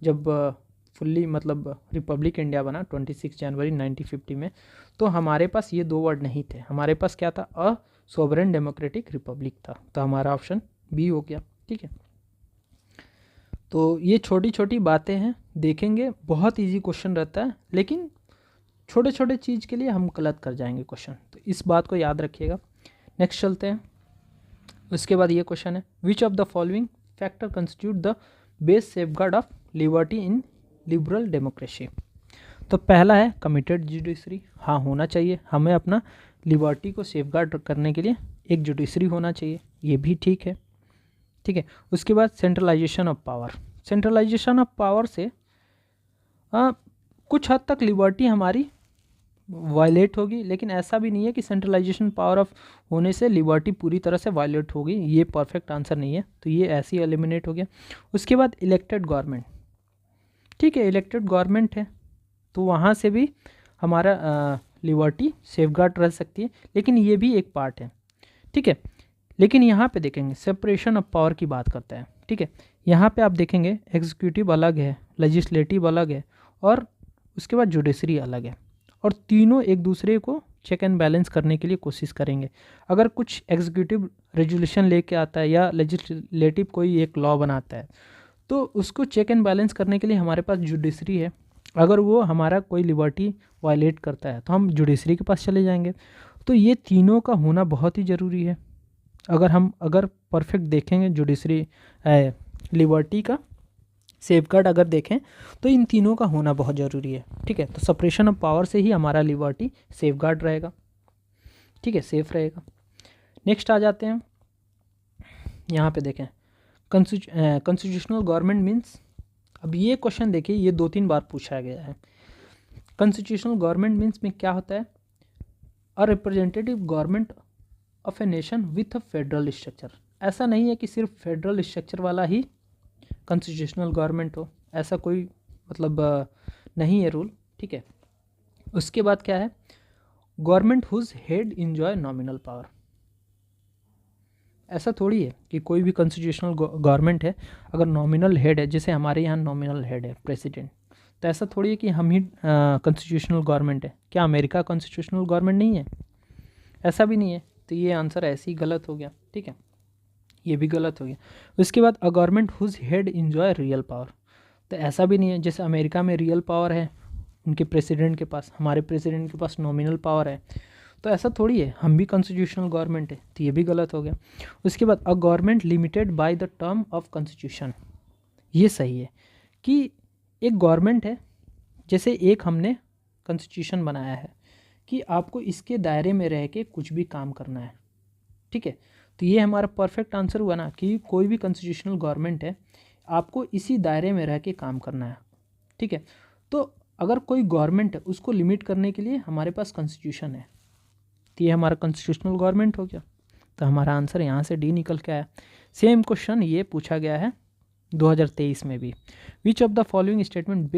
जब फुल्ली मतलब रिपब्लिक इंडिया बना 26 जनवरी 1950 में, तो हमारे पास ये दो वर्ड नहीं थे, हमारे पास क्या था, अ सोवरेन डेमोक्रेटिक रिपब्लिक था, तो हमारा ऑप्शन बी हो गया, ठीक है। तो ये छोटी छोटी बातें हैं, देखेंगे बहुत इजी क्वेश्चन रहता है, लेकिन छोटे छोटे चीज़ के लिए हम गलत कर जाएंगे क्वेश्चन, तो इस बात को याद रखिएगा। नेक्स्ट चलते हैं। उसके बाद ये क्वेश्चन है, विच of the following factor constitute the base safeguard of liberty in liberal democracy. तो पहला है कमिटेड जुडिशरी, हाँ होना चाहिए, हमें अपना लिबर्टी को सेफगार्ड करने के लिए एक जुडिशरी होना चाहिए, ये भी ठीक है, ठीक है। उसके बाद centralisation of power, centralisation of power से कुछ हद तक लिबर्टी हमारी वायलेट होगी, लेकिन ऐसा भी नहीं है कि सेंट्रलाइजेशन पावर ऑफ होने से लिबर्टी पूरी तरह से वायलेट होगी, ये परफेक्ट आंसर नहीं है, तो ये ऐसे ही एलिमिनेट हो गया। उसके बाद इलेक्टेड गवर्नमेंट, ठीक है, इलेक्टेड गवर्नमेंट है तो वहाँ से भी हमारा लिबर्टी सेफगार्ड रह सकती है, लेकिन ये भी एक पार्ट है, ठीक है। लेकिन यहाँ पे देखेंगे सेपरेशन ऑफ पावर की बात करते हैं, ठीक है। यहाँ पे आप देखेंगे एग्जीक्यूटिव अलग है, लेजिस्लेटिव अलग है, और उसके बाद जुडिशरी अलग है, और तीनों एक दूसरे को चेक एंड बैलेंस करने के लिए कोशिश करेंगे। अगर कुछ एग्जीक्यूटिव रेजोल्यूशन लेके आता है या लेजिस्लेटिव कोई एक लॉ बनाता है, तो उसको चेक एंड बैलेंस करने के लिए हमारे पास जुडिशरी है। अगर वो हमारा कोई लिबर्टी वायलेट करता है तो हम जुडिशरी के पास चले जाएंगे। तो ये तीनों का होना बहुत ही ज़रूरी है। अगर परफेक्ट देखेंगे जुडिशरी लिबर्टी का सेफगार्ड अगर देखें तो इन तीनों का होना बहुत ज़रूरी है, ठीक है। तो सेपरेशन ऑफ पावर से ही हमारा लिबर्टी सेफगार्ड रहेगा, ठीक है, सेफ रहेगा। नेक्स्ट आ जाते हैं, यहाँ पे देखें कॉन्स्टिट्यूशनल गवर्नमेंट मीन्स। अब ये क्वेश्चन देखिए, ये 2-3 बार पूछा गया है। कॉन्स्टिट्यूशनल गवर्नमेंट मीन्स में क्या होता है, a representative government of a nation with a federal structure. ऐसा नहीं है कि सिर्फ फेडरल स्ट्रक्चर वाला ही कॉन्स्टिट्यूशनल गवर्नमेंट हो, ऐसा कोई मतलब नहीं है रूल, ठीक है। उसके बाद क्या है, government whose head enjoy nominal power. ऐसा थोड़ी है कि कोई भी कॉन्स्टिट्यूशनल गवर्नमेंट है अगर नॉमिनल हेड है, जैसे हमारे यहाँ नॉमिनल हेड है प्रेसिडेंट, तो ऐसा थोड़ी है कि हम ही कॉन्स्टिट्यूशनल गवर्नमेंट है। क्या अमेरिका कॉन्स्टिट्यूशनल गवर्नमेंट नहीं है? ऐसा भी नहीं है, तो ये आंसर ऐसे ही गलत हो गया, ठीक है, ये भी गलत हो गया। उसके बाद a government whose head enjoy real power, तो ऐसा भी नहीं है जैसे अमेरिका में रियल पावर है उनके प्रेसिडेंट के पास, हमारे प्रेसिडेंट के पास नॉमिनल पावर है, तो ऐसा थोड़ी है, हम भी कॉन्स्टिट्यूशनल गवर्नमेंट है, तो ये भी गलत हो गया। उसके बाद a government limited by the term of constitution, ये सही है कि एक गवर्नमेंट है, जैसे एक हमने कॉन्स्टिट्यूशन बनाया है कि आपको इसके दायरे में रह के कुछ भी काम करना है। ठीक है, तो ये हमारा परफेक्ट आंसर हुआ ना कि कोई भी कॉन्स्टिट्यूशनल गवर्नमेंट है, आपको इसी दायरे में रह के काम करना है। ठीक है, तो अगर कोई गवर्नमेंट है उसको लिमिट करने के लिए हमारे पास कॉन्स्टिट्यूशन है, तो ये हमारा कॉन्स्टिट्यूशनल गवर्नमेंट हो गया। तो हमारा आंसर यहाँ से डी निकल के आया। सेम क्वेश्चन ये पूछा गया है 2023 में भी। विच of the following statement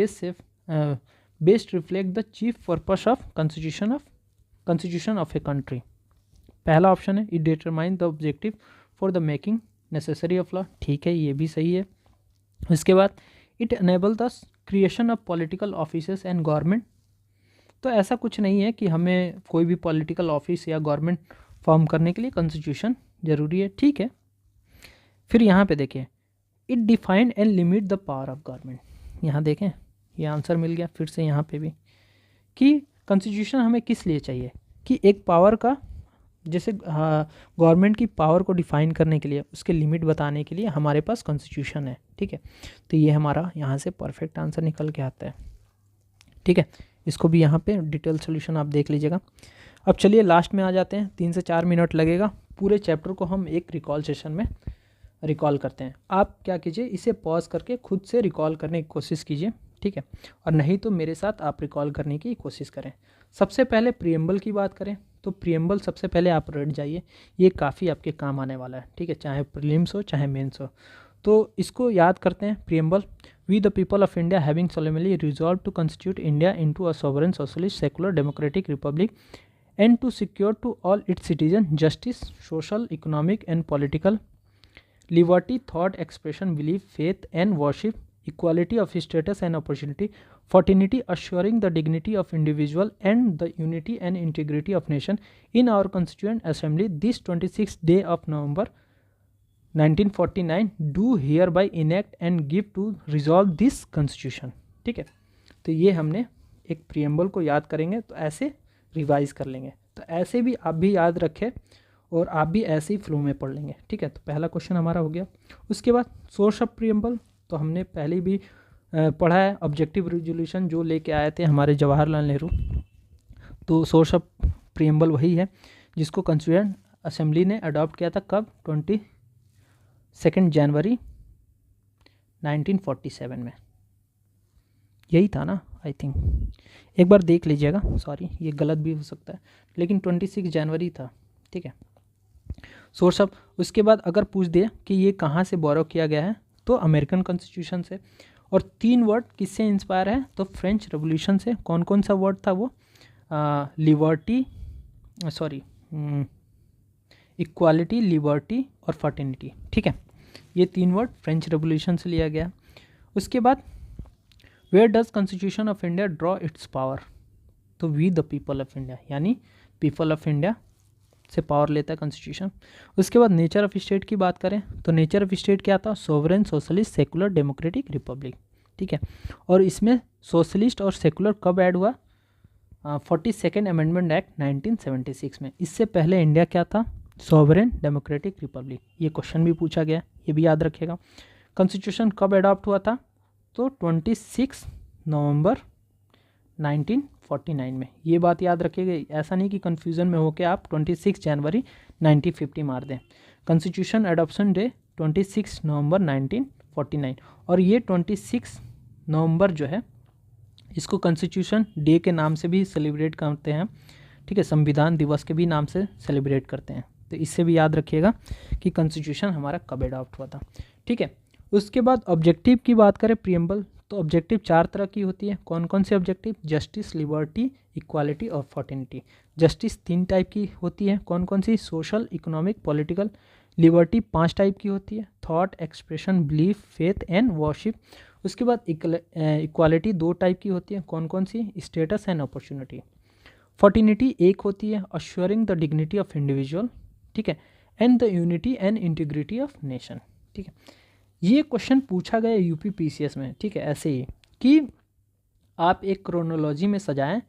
best reflect the chief purpose of constitution of a country. पहला ऑप्शन है it determine the objective for the making necessary of law. ठीक है, ये भी सही है। इसके बाद it enable the creation of political offices and government. तो ऐसा कुछ नहीं है कि हमें कोई भी पॉलिटिकल ऑफिस या गवर्नमेंट फॉर्म करने के लिए कॉन्स्टिट्यूशन ज़रूरी है। ठीक है, फिर यहाँ पे देखिए it define and limit the power of government. यहाँ देखें ये आंसर मिल गया फिर से यहाँ पे भी कि कॉन्स्टिट्यूशन हमें किस लिए चाहिए, कि एक पावर का, जैसे गवर्नमेंट की पावर को डिफाइन करने के लिए, उसके लिमिट बताने के लिए हमारे पास कॉन्स्टिट्यूशन है। ठीक है, तो ये हमारा यहाँ से परफेक्ट आंसर निकल के आता है। ठीक है, इसको भी यहाँ पे डिटेल सोल्यूशन आप देख लीजिएगा। अब चलिए लास्ट में आ जाते हैं, 3 से 4 मिनट लगेगा। पूरे चैप्टर को हम एक रिकॉल सेशन में रिकॉल करते हैं। आप क्या कीजिए, इसे पॉज करके खुद से रिकॉल करने की कोशिश कीजिए। ठीक है, और नहीं तो मेरे साथ आप रिकॉल करने की कोशिश करें। सबसे पहले प्रीएम्बल की बात करें तो प्रीएम्बल सबसे पहले आप रट जाइए, ये काफ़ी आपके काम आने वाला है। ठीक है, चाहे प्रीलिम्स हो चाहे मेंस हो, तो इसको याद करते हैं। Preamble, we the people of India having solemnly resolved to constitute India into a sovereign socialist secular democratic republic and to secure to all its citizen justice, social, economic and political liberty, thought expression, belief, faith and worship, equality of status and opportunity, fraternity, assuring the dignity of individual and the unity and integrity of nation in our constituent assembly this 26th day of November 1949 do hereby enact and give to resolve this constitution। ठीक है, तो ये हमने एक preamble को याद करेंगे तो ऐसे रिवाइज कर लेंगे। तो ऐसे भी आप भी याद रखें और आप भी ऐसे ही फ्लो में पढ़ लेंगे। ठीक है, तो पहला क्वेश्चन हमारा हो गया। उसके बाद सोर्स ऑफ प्रीएम्बल तो हमने पहले भी पढ़ा है, ऑब्जेक्टिव रेजोल्यूशन जो लेके आए थे हमारे जवाहरलाल नेहरू। तो सोर्स ऑफ प्रीएम्बल वही है जिसको कॉन्स्टिट्यूएंट असेंबली ने अडॉप्ट किया था, कब, 22 जनवरी 1947 में। यही था ना, आई थिंक, एक बार देख लीजिएगा, सॉरी ये गलत भी हो सकता है, लेकिन 26 जनवरी था। ठीक है, सोर्स ऑफ, उसके बाद अगर पूछ दिया कि ये कहाँ से बोरो किया गया है तो अमेरिकन कॉन्स्टिट्यूशन से। और 3 वर्ड किससे इंस्पायर है तो फ्रेंच रेवोल्यूशन से। कौन कौन सा वर्ड था वो, लिबर्टी, सॉरी इक्वालिटी, लिबर्टी और फर्टिनिटी। ठीक है, ये 3 वर्ड फ्रेंच रेवोल्यूशन से लिया गया। उसके बाद where does constitution of India draw its power, तो we the people of India, यानी पीपल ऑफ इंडिया से पावर लेता है कॉन्स्टिट्यूशन। उसके बाद नेचर ऑफ स्टेट की बात करें तो नेचर ऑफ स्टेट क्या था, sovereign, socialist, secular, democratic, republic. ठीक है, और इसमें सोशलिस्ट और सेकुलर कब ऐड हुआ, 42nd अमेंडमेंट एक्ट 1976 में। इससे पहले इंडिया क्या था, सोवरेन, डेमोक्रेटिक, रिपब्लिक। ये क्वेश्चन भी पूछा गया, ये भी याद रखिएगा। कॉन्स्टिट्यूशन कब अडॉप्ट हुआ था तो 26 नवंबर 1949 में। ये बात याद रखिएगा, ऐसा नहीं कि कन्फ्यूज़न में होकर आप 26 जनवरी 1950 मार दें। कॉन्स्टिट्यूशन एडॉप्शन डे 26 नवंबर 1949, और ये 26 नवंबर जो है इसको कॉन्स्टिट्यूशन डे के नाम से भी सेलिब्रेट करते हैं। ठीक है, संविधान दिवस के भी नाम से सेलिब्रेट करते हैं। तो इससे भी याद रखिएगा कि कॉन्स्टिट्यूशन हमारा कब अडॉप्ट हुआ था। ठीक है, उसके बाद ऑब्जेक्टिव की बात करें प्रीएम्बल, तो ऑब्जेक्टिव 4 तरह की होती है। कौन कौन से ऑब्जेक्टिव, जस्टिस, लिबर्टी, इक्वालिटी और फर्टिनिटी। जस्टिस 3 टाइप की होती है, कौन कौन सी, social, economic, political. Liberty 5 type की होती है, thought, expression, belief, faith and worship. उसके बाद इक्वालिटी 2 टाइप की होती है, कौन कौन सी, स्टेटस एंड अपॉर्चुनिटी। फर्टिनिटी 1 होती है, assuring the dignity of individual. ठीक है, and the unity and integrity of nation. ठीक है, ये क्वेश्चन पूछा गया यूपी पीसीएस में। ठीक है, ऐसे ही कि आप एक क्रोनोलॉजी में सजाएं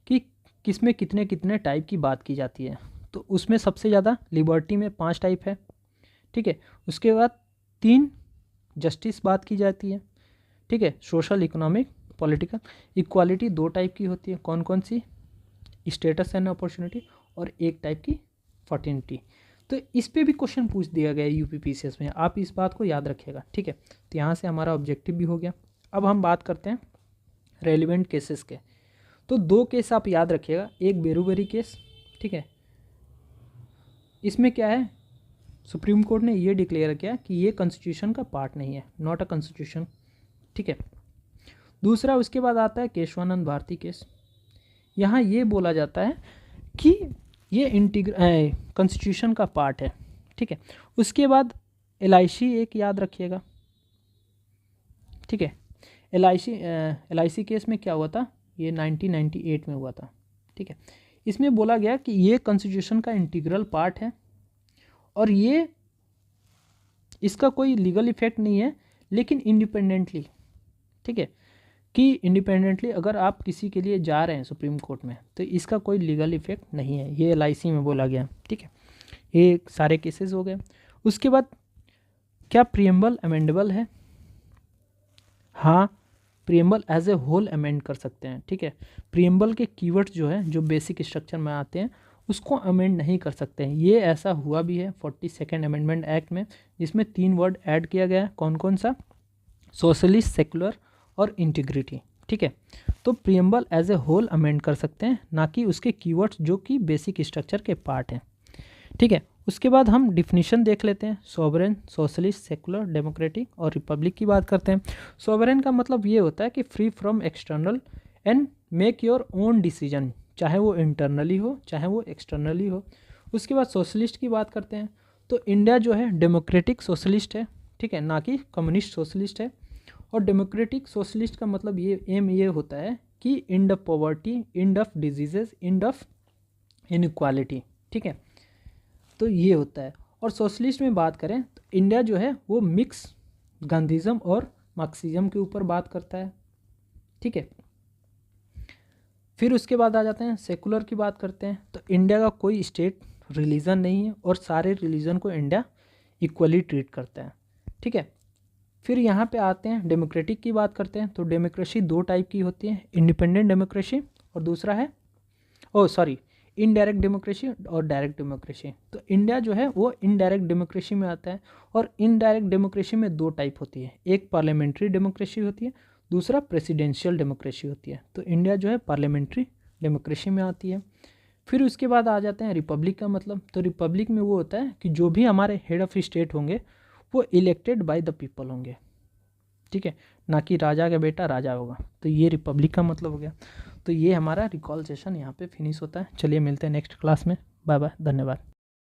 कि किसमें कितने कितने टाइप की बात की जाती है। तो उसमें सबसे ज़्यादा लिबर्टी में 5 टाइप है। ठीक है, उसके बाद 3 जस्टिस बात की जाती है। ठीक है, social, economic, political. Equality 2 type की होती है, कौन कौन सी, स्टेटस एंड अपॉर्चुनिटी और एक टाइप की फर्टिनिटी। तो इस पे भी क्वेश्चन पूछ दिया गया है यूपीपीसीएस में, आप इस बात को याद रखिएगा, ठीक है। तो यहाँ से हमारा ऑब्जेक्टिव भी हो गया। अब हम बात करते हैं रेलिवेंट केसेस के। तो 2 केस आप याद रखिएगा, एक बेरूबेरी केस, ठीक है। इसमें क्या है, सुप्रीम कोर्ट ने ये डिक्लेयर किया कि ये कॉन्स्टिट्यूशन का पार्ट नहीं है, नॉट अ कॉन्स्टिट्यूशन, ठीक है। दूसरा उसके बाद आता है केशवानंद भारती केस। यहाँ ये बोला जाता है कि ये कॉन्स्टिट्यूशन का पार्ट है, ठीक है। उसके बाद LIC एक याद रखिएगा, ठीक है। LIC केस में क्या हुआ था, ये 1998 में हुआ था, ठीक है। इसमें बोला गया कि ये कॉन्स्टिट्यूशन का इंटीग्रल पार्ट है और ये इसका कोई लीगल इफेक्ट नहीं है, लेकिन इंडिपेंडेंटली, ठीक है, कि इंडिपेंडेंटली अगर आप किसी के लिए जा रहे हैं सुप्रीम कोर्ट में तो इसका कोई लीगल इफेक्ट नहीं है, ये LIC में बोला गया, ठीक है। ये सारे केसेस हो गए। उसके बाद क्या प्रीएम्बल अमेंडेबल है? हाँ, preamble as a whole amend कर सकते हैं, ठीक है। प्रीएम्बल के कीवर्ड्स जो है, जो बेसिक स्ट्रक्चर में आते हैं, उसको अमेंड नहीं कर सकते हैं। ये ऐसा हुआ भी है 42nd अमेंडमेंट एक्ट में, जिसमें 3 वर्ड ऐड किया गया है। कौन कौन सा? सोशलिस्ट, सेकुलर और इंटीग्रिटी, ठीक है। तो preamble as a whole amend कर सकते हैं, ना कि उसके कीवर्ड्स जो कि बेसिक स्ट्रक्चर के पार्ट हैं, ठीक है। उसके बाद हम डिफिनीशन देख लेते हैं। सॉवरेन, सोशलिस्ट, सेकुलर, डेमोक्रेटिक और रिपब्लिक की बात करते हैं। सॉवरेन का मतलब ये होता है कि free from external and make your own decision, चाहे वो इंटरनली हो चाहे वो एक्सटर्नली हो। उसके बाद सोशलिस्ट की बात करते हैं, तो इंडिया जो है डेमोक्रेटिक सोशलिस्ट है, ठीक है, ना कि कम्युनिस्ट सोशलिस्ट है। और डेमोक्रेटिक सोशलिस्ट का मतलब ये एम ये होता है कि end of poverty, end of diseases, end of inequality, ठीक है। तो ये होता है। और सोशलिस्ट में बात करें तो इंडिया जो है वो मिक्स गांधीज़म और मार्क्सिज्म के ऊपर बात करता है, ठीक है। फिर उसके बाद आ जाते हैं सेकुलर की बात करते हैं, तो इंडिया का कोई स्टेट रिलीजन नहीं है और सारे रिलीजन को इंडिया इक्वली ट्रीट करता है, ठीक है। फिर यहाँ पे आते हैं डेमोक्रेटिक की बात करते हैं, तो डेमोक्रेसी 2 टाइप की होती है, इंडिपेंडेंट डेमोक्रेसी और दूसरा है इनडायरेक्ट डेमोक्रेसी और डायरेक्ट डेमोक्रेसी। तो इंडिया जो है वो इनडायरेक्ट डेमोक्रेसी में आता है। और इनडायरेक्ट डेमोक्रेसी में 2 टाइप होती है, एक पार्लियामेंट्री डेमोक्रेसी होती है, दूसरा प्रेसिडेंशियल डेमोक्रेसी होती है। तो इंडिया जो है पार्लियामेंट्री डेमोक्रेसी में आती है। फिर उसके बाद आ जाते हैं रिपब्लिक का मतलब, तो रिपब्लिक में वो होता है कि जो भी हमारे हेड ऑफ स्टेट होंगे वो इलेक्टेड बाय द पीपल होंगे, ठीक है, ना कि राजा का बेटा राजा होगा। तो ये रिपब्लिक का मतलब हो गया। तो ये हमारा रिकॉल सेशन यहाँ पे फिनिश होता है। चलिए मिलते हैं नेक्स्ट क्लास में। बाय बाय, धन्यवाद।